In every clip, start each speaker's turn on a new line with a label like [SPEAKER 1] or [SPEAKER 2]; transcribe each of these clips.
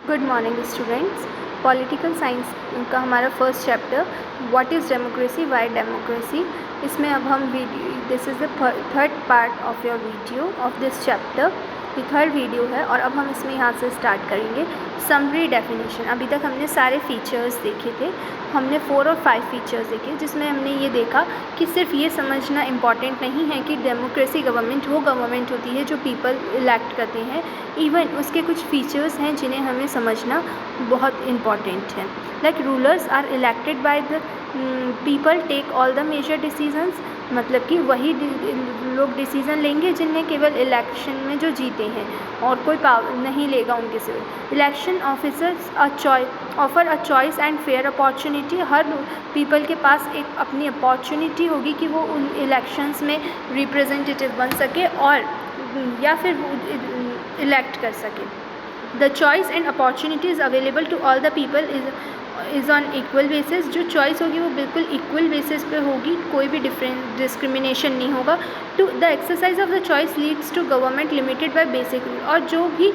[SPEAKER 1] Good morning students. Political science का हमारा first chapter what is democracy, why democracy, इसमें अब हम this is the third part of your video of this chapter. ये third video है और अब हम इसमें यहाँ से स्टार्ट करेंगे समरी डेफिनेशन। अभी तक हमने सारे फीचर्स देखे थे, हमने 4 और 5 फीचर्स देखे, जिसमें हमने ये देखा कि सिर्फ ये समझना इम्पॉर्टेंट नहीं है कि डेमोक्रेसी गवर्नमेंट वो गवर्नमेंट होती है जो पीपल इलेक्ट करते हैं, इवन उसके कुछ फीचर्स हैं जिन्हें हमें समझना बहुत इम्पॉर्टेंट है। Like rulers are elected by the people, take all the major decisions, मतलब कि वही लोग डिसीज़न लेंगे जिनमें केवल इलेक्शन में जो जीते हैं और कोई पावर नहीं लेगा उनके सिवा। Election officers offer a choice and fair opportunity, her people के पास एक अपनी अपॉर्चुनिटी होगी कि वो उन इलेक्शंस में रिप्रेजेंटेटिव बन सके और या फिर इलेक्ट कर सके। The choice and opportunities available to all the people is on equal basis, जो चॉइस होगी वो बिल्कुल इक्वल बेसिस पे होगी, कोई भी डिस्क्रिमिनेशन नहीं होगा। To the exercise of the choice leads to government limited by basic rule, और जो भी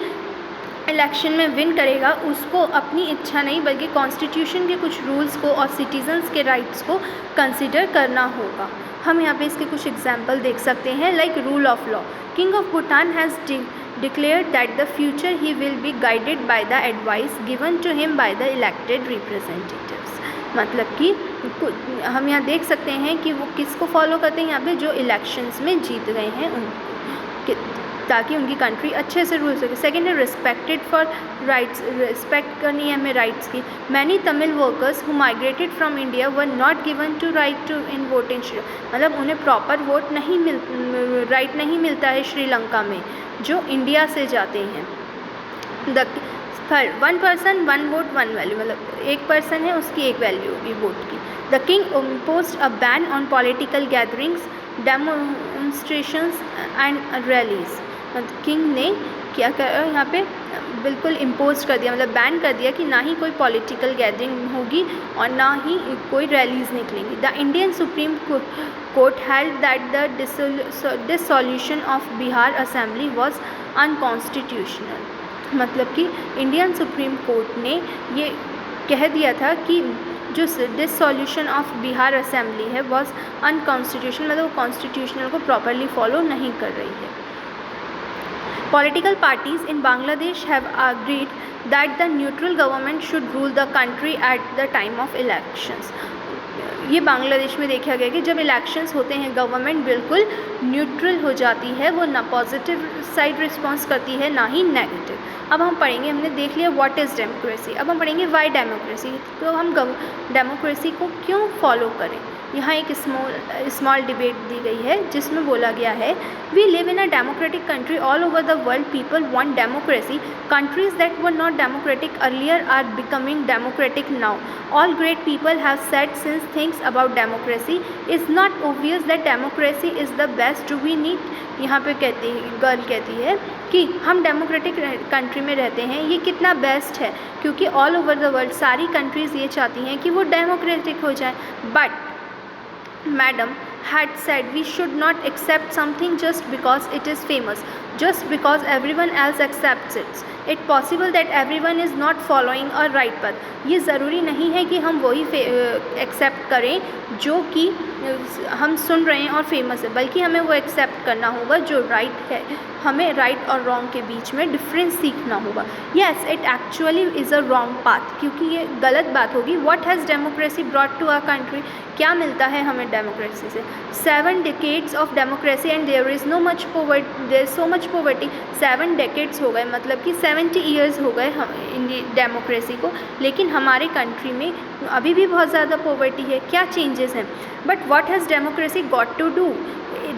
[SPEAKER 1] इलेक्शन में विन करेगा उसको अपनी इच्छा नहीं बल्कि कॉन्स्टिट्यूशन के कुछ रूल्स को और सिटीजन्स के राइट्स को कंसिडर करना होगा। हम यहाँ पे इसके कुछ एग्जाम्पल देख सकते हैं। Like rule of law, king of Bhutan has declared that the future he will be guided by the advice given to him by the elected representatives, मतलब कि हम यहाँ देख सकते हैं कि वो किसको फॉलो करते हैं यहाँ पे, जो इलेक्शंस में जीत गए हैं उनको, ताकि उनकी कंट्री अच्छे से रूल सके। सेकेंड है रिस्पेक्टेड फॉर राइट्स, रिस्पेक्ट करनी है हमें राइट्स की। Many Tamil workers who migrated from India were not given to right to in vote in Sri Lanka, मतलब उन्हें प्रॉपर वोट नहीं राइट नहीं मिलता है श्रीलंका में जो इंडिया से जाते हैं। The third, 1 person 1 vote 1 value, मतलब एक पर्सन है उसकी एक वैल्यू होगी वोट की। The king imposed a ban on political gatherings, demonstrations and rallies, मतलब किंग ने क्या करा यहाँ पे, बिल्कुल इम्पोज कर दिया, मतलब बैन कर दिया कि ना ही कोई पॉलिटिकल गैदरिंग होगी और ना ही कोई रैलीज निकलेंगी। The Indian supreme court held that the dissolution of Bihar assembly was unconstitutional, मतलब कि इंडियन सुप्रीम कोर्ट ने ये कह दिया था कि जो डिसॉल्यूशन ऑफ बिहार असेंबली है वॉज अनकॉन्स्टिट्यूशनल, मतलब वो कॉन्स्टिट्यूशनल को प्रॉपरली फॉलो नहीं कर रही है। Political parties in Bangladesh have agreed that the neutral government should rule the country at the time of elections. ये बांग्लादेश में देखा गया कि जब इलेक्शंस होते हैं गवर्नमेंट बिल्कुल न्यूट्रल हो जाती है, वो ना पॉजिटिव साइड रिस्पॉन्स करती है ना ही नेगेटिव। अब हम पढ़ेंगे, हमने देख लिया व्हाट इज़ डेमोक्रेसी, अब हम पढ़ेंगे वाई डेमोक्रेसी, तो हम डेमोक्रेसी को क्यों फॉलो करें। यहाँ एक स्मॉल डिबेट दी गई है जिसमें बोला गया है, we live in a democratic country all over the world, people want democracy, countries that were not democratic earlier are becoming democratic now, all great people have said since things about democracy, is not obvious that democracy is the best, do we need. यहाँ पे girl कहती है कि हम democratic country में रहते हैं, ये कितना बेस्ट है, क्योंकि ऑल ओवर द वर्ल्ड सारी कंट्रीज़ ये चाहती हैं कि वो डेमोक्रेटिक हो जाए। But Madam had said we should not accept something just because it is famous, just because everyone else accepts it. It's possible that everyone is not following a right path. ये ज़रूरी नहीं है कि हम वही accept करें जो कि हम सुन रहे हैं और फेमस है, बल्कि हमें वो एक्सेप्ट करना होगा जो राइट है। हमें राइट और रॉन्ग के बीच में डिफरेंस सीखना होगा। Yes, it actually is a wrong path, क्योंकि ये गलत बात होगी। What has democracy brought to our country, क्या मिलता है हमें डेमोक्रेसी से। 7 decades of democracy and there is no much poverty, there so much poverty. 7 decades हो गए, मतलब कि 70 years हो गए डेमोक्रेसी को, लेकिन हमारे कंट्री में अभी भी बहुत ज़्यादा पॉवर्टी है। क्या चेंजेस हैं। But what has democracy got to do,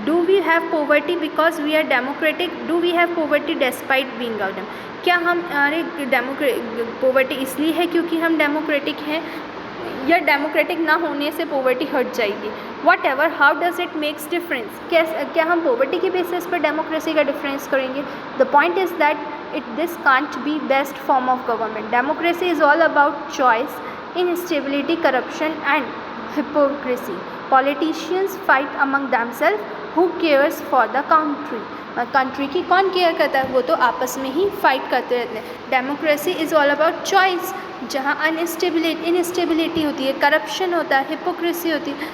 [SPEAKER 1] do we have poverty because we are democratic, do we have poverty despite being out, क्या हमारे पॉवर्टी इसलिए है क्योंकि हम डेमोक्रेटिक हैं, या डेमोक्रेटिक ना होने से पॉवर्टी हट जाएगी। What ever, how does it makes difference, क्या हम पॉवर्टी के बेसिस पर डेमोक्रेसी का डिफरेंस करेंगे। The point is that this can't be best form of government. Democracy is all about choice, instability, corruption and hypocrisy. Politicians fight among themselves, who cares for the country. Country की कौन care करता है? वो तो आपस में ही fight करते रहते हैं। Democracy is all about choice, जहाँ इनस्टेबिलिटी होती है, करप्शन होता है, हिपोक्रेसी होती है।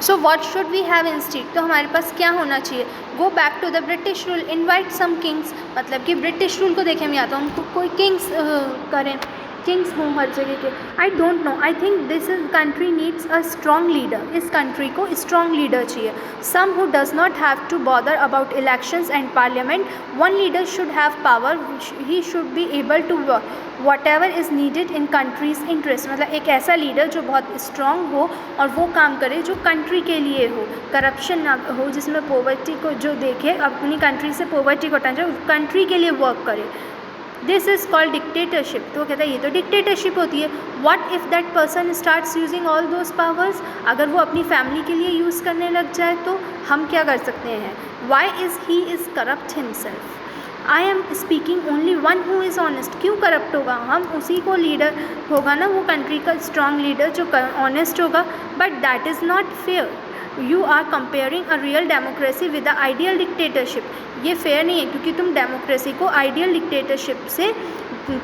[SPEAKER 1] So what should we have instead? तो हमारे पास क्या होना चाहिए? Go back to the British rule, invite some kings, मतलब कि ब्रिटिश रूल को देखें हम, या तो हमको कोई किंग्स करें, किंग्स हों हर जगह के। I don't know, I think this is country needs a strong leader. इस कंट्री को स्ट्रॉन्ग लीडर चाहिए, some who does not have to bother about elections and parliament. One leader should have power, he should be able to whatever is needed in country's interest. मतलब एक ऐसा leader जो बहुत strong हो और वो काम करे जो कंट्री के लिए हो, करप्शन ना हो, जिसमें पॉवर्टी को जो देखे, अपनी कंट्री से पॉवर्टी को हटाना, जो कंट्री के लिए वर्क करे। This is called dictatorship. तो कहता है ये तो डिक्टेटरशिप होती है। What if that person starts using all those powers? अगर वो अपनी फैमिली के लिए यूज़ करने लग जाए तो हम क्या कर सकते हैं? Why is he is corrupt himself? I am speaking only one who is honest. क्यों करप्ट होगा? हम उसी को लीडर होगा ना, वो कंट्री का स्ट्रॉन्ग लीडर जो ऑनेस्ट होगा। But that is not fair. You are comparing a real democracy with the ideal dictatorship. ये फेयर नहीं है, क्योंकि तुम डेमोक्रेसी को आइडियल डिक्टेटरशिप से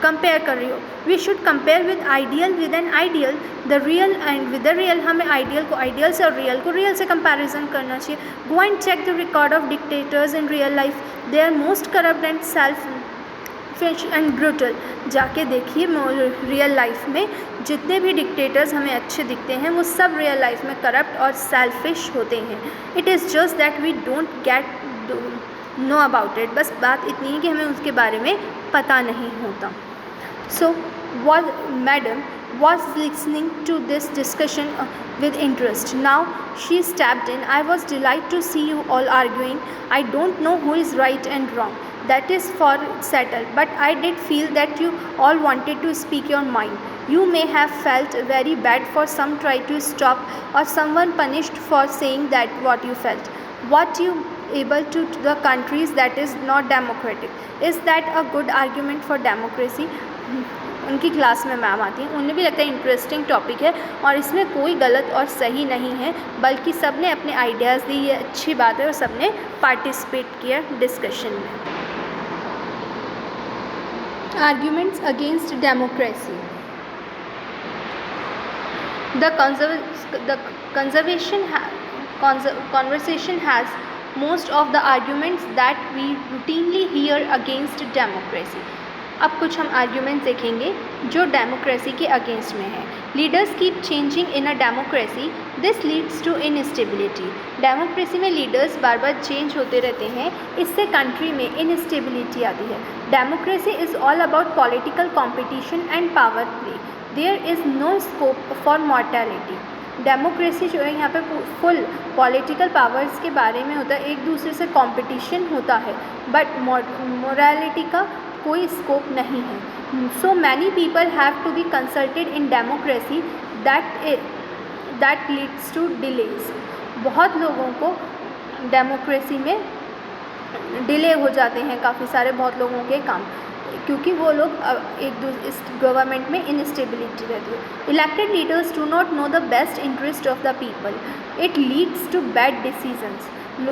[SPEAKER 1] कंपेयर कर रही हो। We should compare with ideal with an ideal, the real and with the real. हमें आइडियल को आइडियल से और रियल को रियल से कंपैरिजन करना चाहिए। Go and check the record of dictators in real life, they are most corrupt and selfish and brutal. जाके देखिए रियल लाइफ में जितने भी डिक्टेटर्स हमें अच्छे दिखते हैं वो सब रियल लाइफ में करप्ट और सेल्फिश होते हैं। It is just that we don't get know about it. बस बात इतनी है कि हमें उसके बारे में पता नहीं होता। सो madam was listening to this discussion with interest. Now she stepped in. I was delighted to see you all arguing. I don't know who is right and wrong. That is for settled. But I did feel that you all wanted to speak your mind. You may have felt very bad for some try to stop or someone punished for saying that what you felt. What you able to the countries that is not democratic. Is that a good argument for democracy? उनकी class में ma'am आती हैं, उन्हें भी लगता है interesting topic है और इसमें कोई गलत और सही नहीं है, बल्कि सब ने अपने आइडियाज़ दी, ये अच्छी बात है और सब ने पार्टिसिपेट किया डिस्कशन में। Arguments against democracy. The conversation has most of the arguments that we routinely hear against democracy. अब कुछ हम आर्ग्यूमेंट्स देखेंगे जो डेमोक्रेसी के अगेंस्ट में है। Leaders keep changing in a democracy, this leads to instability. Democracy में लीडर्स बार बार चेंज होते रहते हैं, इससे कंट्री में इनस्टेबिलिटी आती है। Democracy is all about political competition and power play, there is no scope for mortality. Democracy जो है यहाँ पे फुल पॉलिटिकल पावर्स के बारे में होता है, एक दूसरे से कंपटीशन होता है, बट मोरालिटी का कोई स्कोप नहीं है। So many people have to be consulted in democracy, that leads to delays. बहुत लोगों को डेमोक्रेसी में डिले हो जाते हैं, काफ़ी सारे बहुत लोगों के काम, क्योंकि वो लोग इस गवर्नमेंट में इनस्टेबिलिटी रहती है। Elected leaders do not know the best interest of the people, it leads to bad decisions.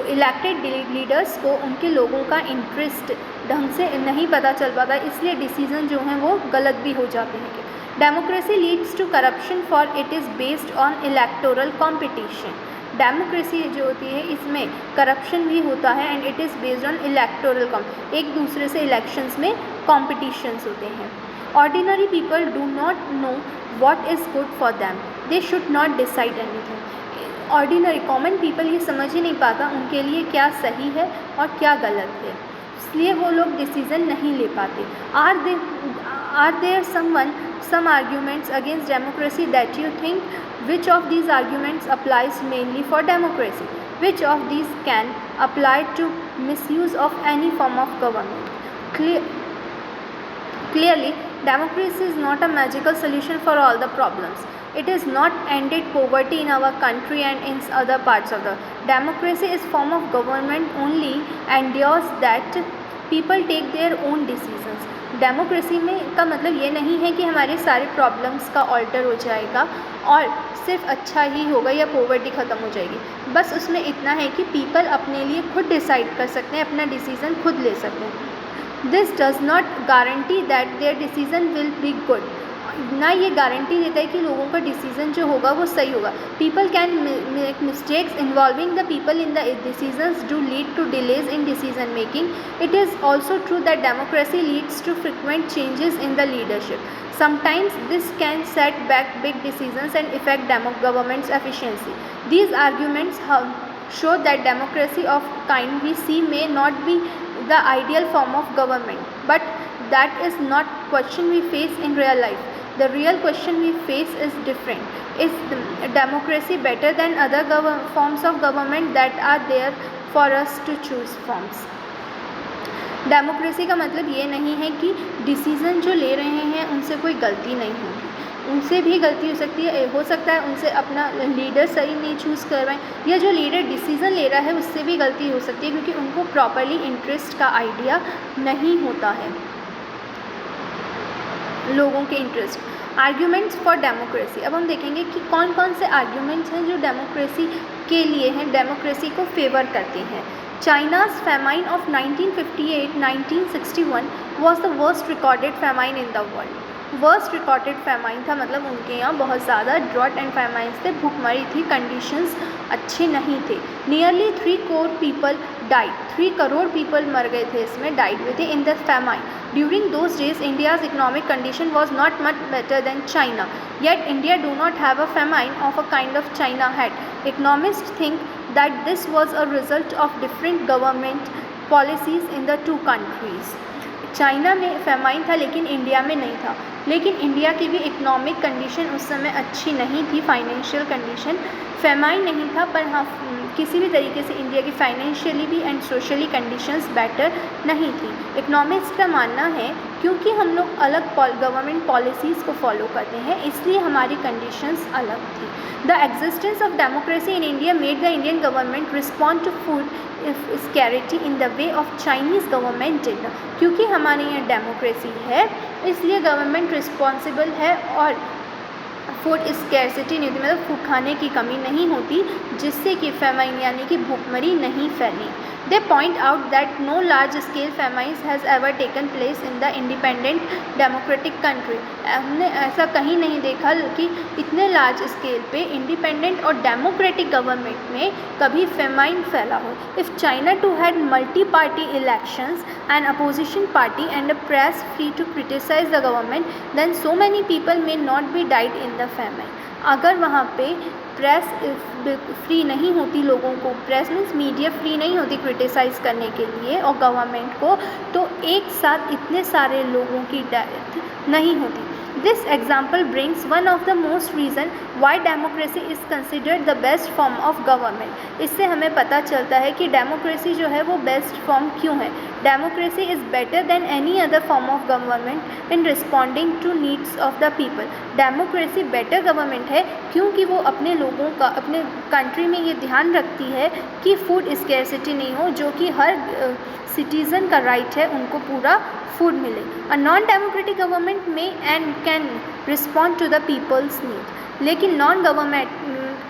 [SPEAKER 1] Elected leaders को उनके लोगों का इंटरेस्ट ढंग से नहीं पता चल पाता, इसलिए डिसीजन जो हैं वो गलत भी हो जाते हैं। Democracy leads to corruption for it is based on electoral competition. Democracy जो होती है इसमें करप्शन भी होता है and it is based on electoral एक दूसरे से इलेक्शंस में कॉम्पिटिशन्स होते हैं। Ordinary people do not know what is good for them, they should not decide anything. Ordinary common people ये समझ ही नहीं पाता उनके लिए क्या सही है और क्या गलत है, इसलिए वो लोग डिसीज़न नहीं ले पाते। Are there some arguments against democracy that you think? Which of these arguments applies mainly for democracy? Which of these can apply to misuse of any form of government? Clearly, democracy is not a magical solution for all the problems. It is not ended poverty in our country and in other parts of the world. Democracy is form of government only ensures that people take their own decisions. Democracy में का मतलब ये नहीं है कि हमारे सारे problems का ऑल्टर हो जाएगा और सिर्फ अच्छा ही होगा या पॉवर्टी ख़त्म हो जाएगी। बस उसमें इतना है कि पीपल अपने लिए खुद डिसाइड कर सकते हैं, अपना डिसीज़न खुद ले सकते हैं। This does not guarantee that their decision will be good. ना ये गारंटी देता है कि लोगों का डिसीज़न जो होगा वो सही होगा। People can make mistakes involving the people in the decisions do lead to delays in decision making. It is also true that democracy leads to frequent changes in the leadership. Sometimes this can set back big decisions and affect government's efficiency. These arguments show that democracy of kind we see may not be the ideal form of government, but that is not question we face in real life. The real question we face is different. Is democracy better than other forms of government that are there for us to choose from? Democracy का मतलब ये नहीं है कि decision जो ले रहे हैं उनसे कोई गलती नहीं होगी, उनसे भी गलती हो सकता है उनसे अपना लीडर सही नहीं चूज़ कर रहे हैं, या जो लीडर डिसीज़न ले रहा है उससे भी गलती हो सकती है क्योंकि उनको प्रॉपरली इंटरेस्ट का आइडिया नहीं होता है, लोगों के इंटरेस्ट। Arguments for democracy. अब हम देखेंगे कि कौन कौन से आर्ग्यूमेंट्स हैं जो डेमोक्रेसी के लिए हैं, डेमोक्रेसी को फेवर करते हैं। China's famine of 1958-1961 was the worst recorded famine in the world. Worst recorded famine था, मतलब उनके यहाँ बहुत ज़्यादा ड्रॉट एंड फैमाइन्स थे, भूखमरी थी, कंडीशंस अच्छे नहीं थे। Nearly 3 crore people died, 3 crore people मर गए थे, इसमें डाइड हुए थे in the famine. During those days India's economic condition was not much better than China, yet India do not have a famine of a kind of China had. Economist think that this was a result of different government policies in the 2 countries. China में famine था लेकिन India में नहीं था, लेकिन India की भी economic condition उस समय अच्छी नहीं थी, फाइनेंशियल कंडीशन। फेमाइन नहीं था पर हाँ किसी भी तरीके से इंडिया की फाइनेंशियली भी एंड सोशली कंडीशंस बेटर नहीं थी। इकोनॉमिक्स का मानना है क्योंकि हम लोग अलग गवर्नमेंट पॉलिसीज़ को फॉलो करते हैं इसलिए हमारी कंडीशंस अलग थी। The existence of democracy in India made the Indian government respond to food scarcity in the way of Chinese government did. क्योंकि हमारे यहाँ डेमोक्रेसी है इसलिए गवर्नमेंट रिस्पॉन्सिबल है और फूड स्कैरसिटी नहीं होती, मतलब फूड खाने की कमी नहीं होती जिससे कि फेमाइन यानी कि भूखमरी नहीं फैली। They point out that no large-scale famines has ever taken place in the independent democratic country. हमने ऐसा कहीं नहीं देखा कि इतने लार्ज स्केल पे इंडिपेंडेंट और डेमोक्रेटिक गवर्नमेंट में कभी फेमाइन फैला हो। If China too had multi-party elections, an opposition party and a press free to criticize the government, then so many people may not be died in the famine. अगर वहाँ पे press free नहीं होती, लोगों को press means media free नहीं होती criticise करने के लिए और गवर्नमेंट को, तो एक साथ इतने सारे लोगों की डेथ नहीं होती। This example brings one of the most reason why democracy is considered the best form of government. इससे हमें पता चलता है कि डेमोक्रेसी जो है वो बेस्ट फॉर्म क्यों है। Democracy is better then any other form of government in responding to needs of the people. Democracy better government है क्योंकि वो अपने लोगों का, अपने कंट्री में ये ध्यान रखती है कि फूड स्कैरसिटी नहीं हो, जो कि हर सिटीज़न का राइट है उनको पूरा फूड मिले। अ नॉन डेमोक्रेटिक गवर्नमेंट में and can respond to the people's need, लेकिन नॉन गवर्नमेंट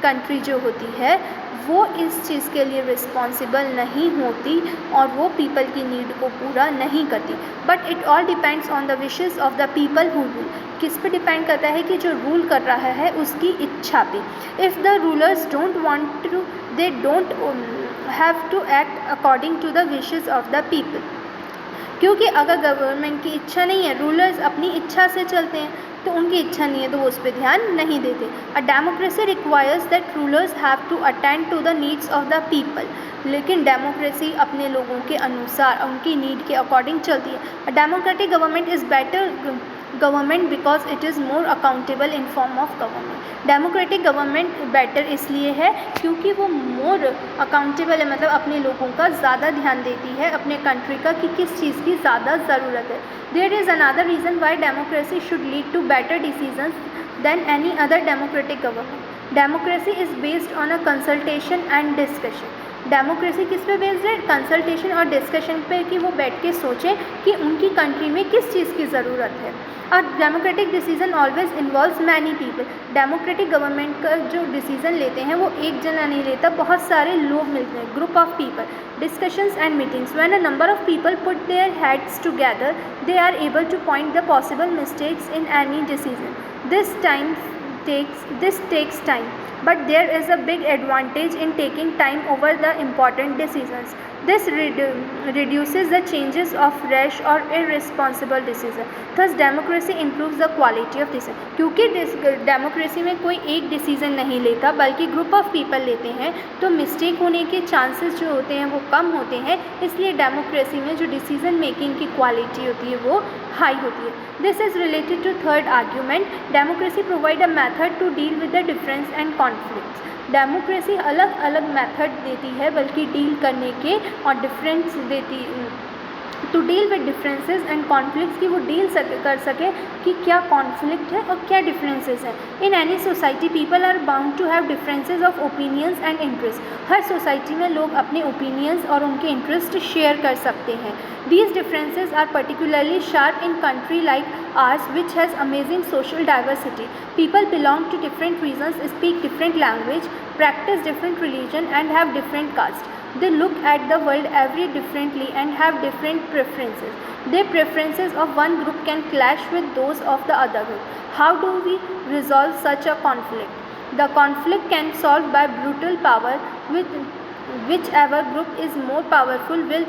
[SPEAKER 1] कंट्री जो होती है वो इस चीज़ के लिए रिस्पॉन्सिबल नहीं होती और वो पीपल की नीड को पूरा नहीं करती। But it all depends on the wishes of the people who rule. किस पे डिपेंड करता है कि जो रूल कर रहा है उसकी इच्छा पे। If the rulers don't want to, they don't have to act according to the wishes of the people. क्योंकि अगर गवर्नमेंट की इच्छा नहीं है, रूलर्स अपनी इच्छा से चलते हैं तो उनकी इच्छा नहीं है तो वो उस पर ध्यान नहीं देते। A democracy requires that rulers have to attend to the needs of the people, लेकिन डेमोक्रेसी अपने लोगों के अनुसार उनकी नीड के अकॉर्डिंग चलती है। A democratic government is better government because it is more accountable in form of government. Democratic government better इसलिए है क्योंकि वो मोर अकाउंटेबल है, मतलब अपने लोगों का ज़्यादा ध्यान देती है, अपने कंट्री का कि किस चीज़ की ज़्यादा ज़रूरत है। There is another reason why democracy should lead to better decisions than any other democratic government. Democracy is based on a consultation and discussion. Democracy किस पे बेस्ड है? कंसल्टेशन और डिस्कशन पे, कि वो बैठ के सोचें कि उनकी कंट्री में किस चीज़ की ज़रूरत है। और democratic decision always involves many people. Democratic government का जो डिसीजन लेते हैं वो एक जना नहीं लेता, बहुत सारे लोग मिलते हैं, group of people. Discussions and meetings. When a number of people put their heads together, they are able to point the possible mistakes in any decision. This takes time, but there is a big advantage in taking time over the important decisions. This reduces the chances of rash or irresponsible decision. Thus, democracy improves the quality of decision. क्योंकि democracy में कोई एक decision नहीं लेता बल्कि group of people लेते हैं, तो मिस्टेक होने के चांसेस जो होते हैं वो कम होते हैं। इसलिए डेमोक्रेसी में जो डिसीजन मेकिंग की क्वालिटी होती है वो हाई होती है। This is related to third argument. Democracy provide a method to deal with the difference and conflicts. Democracy अलग अलग मेथड देती है बल्कि डील करने के, और डिफरेंस देती to deal with differences and conflicts, कि वो डील कर सके कि क्या कॉन्फ्लिक्ट है और क्या डिफरेंसेस हैं। In any society people are bound to have differences of opinions and interest. हर सोसाइटी में लोग अपने ओपिनियंस और उनके इंटरेस्ट शेयर कर सकते हैं। These differences are particularly sharp in country like ours, which has amazing social diversity. People belong to different regions, speak different language, practice different religion, and have different caste. They look at the world very differently and have different preferences. The preferences of one group can clash with those of the other group. How do we resolve such a conflict? The conflict can be solved by brutal power, with whichever group is more powerful will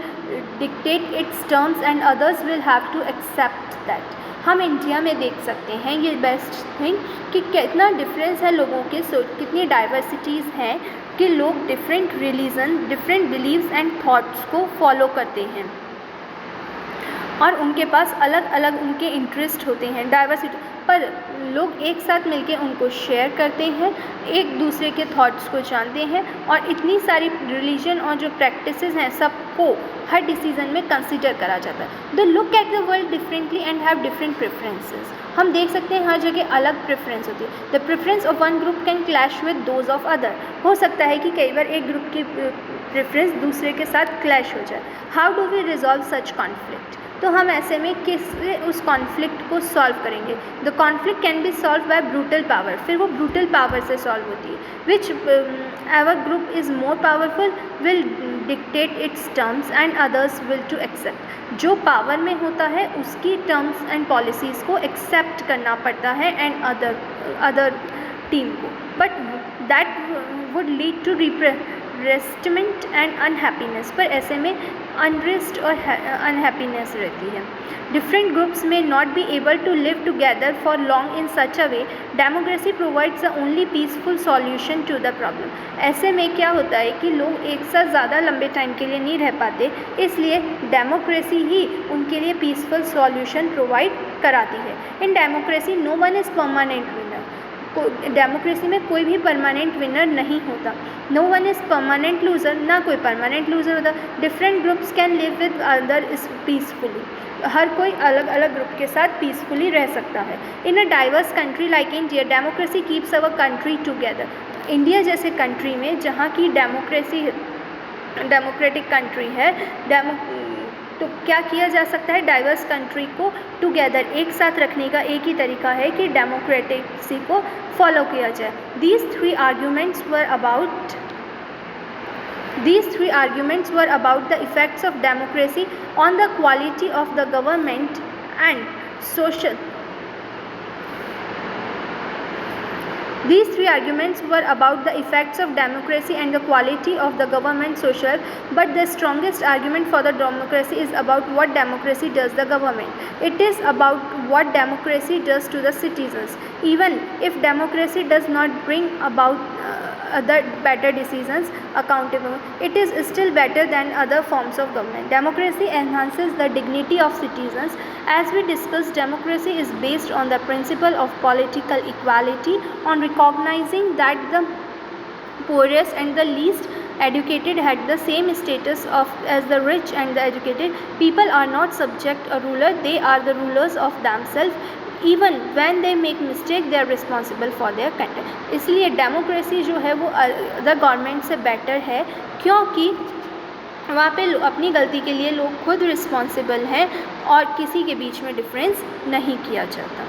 [SPEAKER 1] dictate its terms and others will have to accept that. हम India में देख सकते हैं ये best thing कि कितना difference है लोगों के, कितनी डाइवर्सिटीज़ हैं कि लोग different religion, different believes and thoughts को फॉलो करते हैं और उनके पास अलग अलग उनके इंटरेस्ट होते हैं। डाइवर्सिटी पर लोग एक साथ मिलके उनको शेयर करते हैं, एक दूसरे के थॉट्स को जानते हैं और इतनी सारी रिलीजन और जो प्रैक्टिसेस हैं सबको हर डिसीजन में कंसीडर करा जाता है। They look at the world differently and have different preferences. हम देख सकते हैं हर जगह अलग प्रेफरेंस होती है। The preference of one group can clash with those of other. हो सकता है कि कई बार एक ग्रुप की प्रेफरेंस दूसरे के साथ क्लैश हो जाए। How do we resolve such conflict? तो हम ऐसे में किससे उस कॉन्फ्लिक्ट को सॉल्व करेंगे? The conflict can be solve by brutal power. फिर वो ब्रूटल पावर से सॉल्व होती है। Whichever group is more powerful will dictate its terms and others will to accept. जो पावर में होता है उसकी टर्म्स एंड पॉलिसीज़ को एक्सेप्ट करना पड़ता है एंड अदर टीम को, but that would lead to resentment and unhappiness. पर ऐसे में अनरेस्ट और अनहैप्पीनेस रहती है। डिफरेंट ग्रुप्स में not be able to live together for long in such a way. Democracy provides the only peaceful solution to the problem. ऐसे में क्या होता है कि लोग एक साथ ज़्यादा लंबे टाइम के लिए नहीं रह पाते, इसलिए डेमोक्रेसी ही उनके लिए पीसफुल सॉल्यूशन प्रोवाइड कराती है। In democracy no one is permanent winner. Democracy में कोई भी परमानेंट विनर नहीं होता। No one is permanent loser, ना कोई परमानेंट लूज़र होता। Different groups can live with other is peacefully. हर कोई अलग अलग ग्रुप के साथ पीसफुली रह सकता है। In a diverse country like India democracy keeps our country together. India जैसे कंट्री में जहाँ की डेमोक्रेटिक कंट्री है, तो क्या किया जा सकता है? डाइवर्स कंट्री को टुगेदर एक साथ रखने का एक ही तरीका है कि डेमोक्रेटिसी को फॉलो किया जाए। These three arguments were about the effects of democracy on the quality of the government and social. These three arguments were about the effects of democracy and the quality of the government social, but the strongest argument for the democracy is about what democracy does the government. It is about what democracy does to the citizens. Even if democracy does not bring about other better decisions accountable, it is still better than other forms of government. Democracy enhances the dignity of citizens. As we discussed, democracy is based on the principle of political equality, on recognizing that the poorest and the least educated had the same status as the rich and the educated. People are not subject a ruler, they are the rulers of themselves. Even when they make mistake they are responsible for their content. इसलिए democracy जो है वो other government से better है, क्योंकि वहाँ पे अपनी गलती के लिए लोग खुद रिस्पॉन्सिबल हैं और किसी के बीच में डिफरेंस नहीं किया जाता।